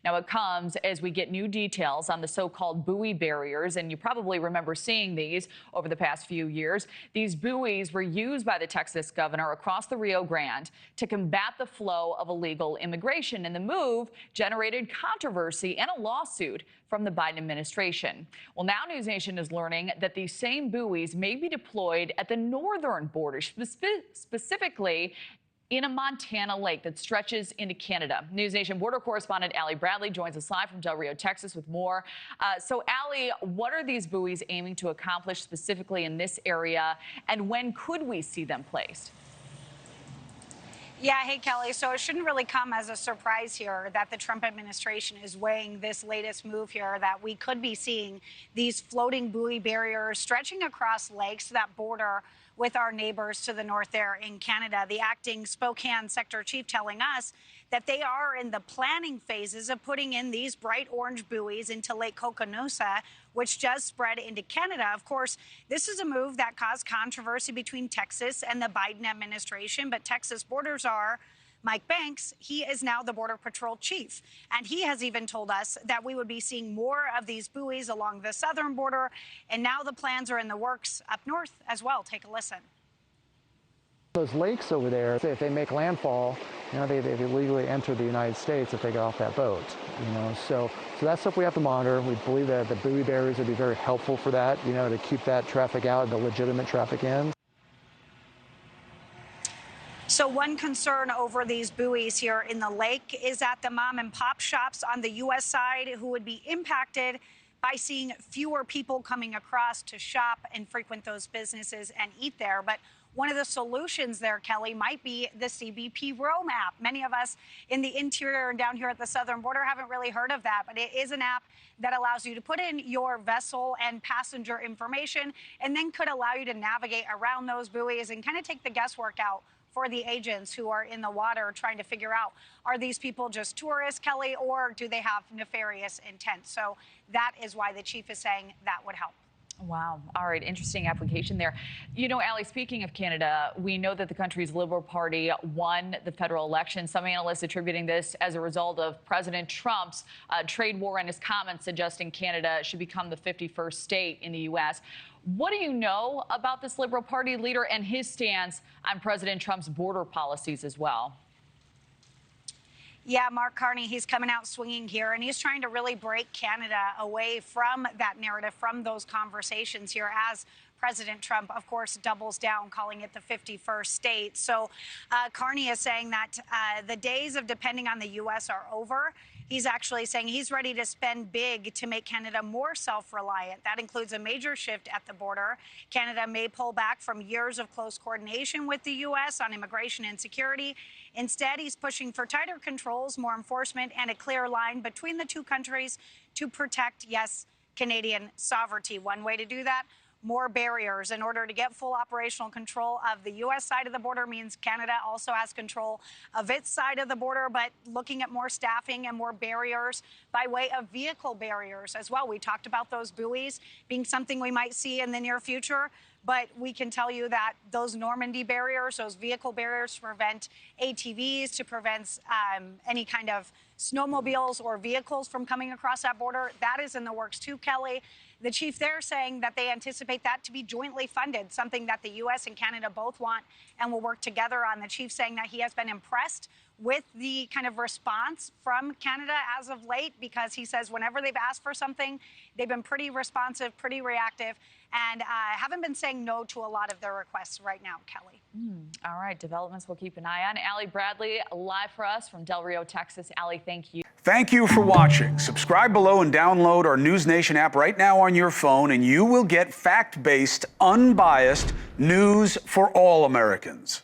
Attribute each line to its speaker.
Speaker 1: Now, it comes as we get new details on the so-called buoy barriers, and you probably remember seeing these over the past few years. These buoys were used by the Texas governor across the Rio Grande to combat the flow of illegal immigration, and the move generated controversy and a lawsuit from the Biden administration. Well, now NewsNation is learning that these same buoys may be deployed at the northern border, specifically in a Montana lake that stretches into Canada. NewsNation border correspondent Allie Bradley joins us live from Del Rio, Texas with more. So Allie, what are these buoys aiming to accomplish specifically in this area, and when could we see them placed?
Speaker 2: Yeah, hey, Kelly. So it shouldn't really come as a surprise here that the Trump administration is weighing this latest move here, that we could be seeing these floating buoy barriers stretching across lakes that border with our neighbors to the north there in Canada. The acting Spokane sector chief telling us that they are in the planning phases of putting in these bright orange buoys into Lake Kokonosa, which does spread into Canada. Of course, this is a move that caused controversy between Texas and the Biden administration, but Texas border czar Mike Banks, he is now the Border Patrol chief, and he has even told us that we would be seeing more of these buoys along the southern border, and now the plans are in the works up north as well. Take a listen.
Speaker 3: Those lakes over there, if they make landfall, they've illegally entered the United States if they get off that boat. So that's stuff we have to monitor. We believe that the buoy barriers would be very helpful for that, to keep that traffic out, the legitimate traffic in.
Speaker 2: So one concern over these buoys here in the lake is that the mom and pop shops on the U.S. side who would be impacted by seeing fewer people coming across to shop and frequent those businesses and eat there. But one of the solutions there, Kelly, might be the CBP Roam app. Many of us in the interior and down here at the southern border haven't really heard of that, but it is an app that allows you to put in your vessel and passenger information and then could allow you to navigate around those buoys and kind of take the guesswork out for the agents who are in the water trying to figure out, are these people just tourists, Kelly, or do they have nefarious intent? So that is why the chief is saying that would help.
Speaker 1: Wow. All right. Interesting application there. Allie, speaking of Canada, we know that the country's Liberal Party won the federal election. Some analysts attributing this as a result of President Trump's trade war and his comments suggesting Canada should become the 51st state in the U.S. What do you know about this Liberal Party leader and his stance on President Trump's border policies as well?
Speaker 2: Yeah, Mark Carney, he's coming out swinging here, and he's trying to really break Canada away from that narrative, from those conversations here, as President Trump, of course, doubles down, calling it the 51st state. So Carney is saying that the days of depending on the U.S. are over. He's actually saying he's ready to spend big to make Canada more self-reliant. That includes a major shift at the border. Canada may pull back from years of close coordination with the U.S. on immigration and security. Instead, he's pushing for tighter controls, more enforcement, and a clear line between the two countries to protect, yes, Canadian sovereignty. One way to do that, more barriers. In order to get full operational control of the U.S. side of the border means Canada also has control of its side of the border, but looking at more staffing and more barriers by way of vehicle barriers as well. We talked about those buoys being something we might see in the near future, but we can tell you that those Normandy barriers, those vehicle barriers to prevent ATVs, to prevent any kind of snowmobiles or vehicles from coming across that border, that is in the works too, Kelly. The chief there saying that they anticipate that to be jointly funded, something that the U.S. and Canada both want and will work together on. The chief saying that he has been impressed with the kind of response from Canada as of late, because he says whenever they've asked for something, they've been pretty responsive, pretty reactive, and haven't been saying no to a lot of their requests right now, Kelly.
Speaker 1: All right. Developments we'll keep an eye on. Allie Bradley, live for us from Del Rio, Texas. Allie, thank you.
Speaker 4: Thank you for watching. Subscribe below and download our NewsNation app right now on your phone, and you will get fact-based, unbiased news for all Americans.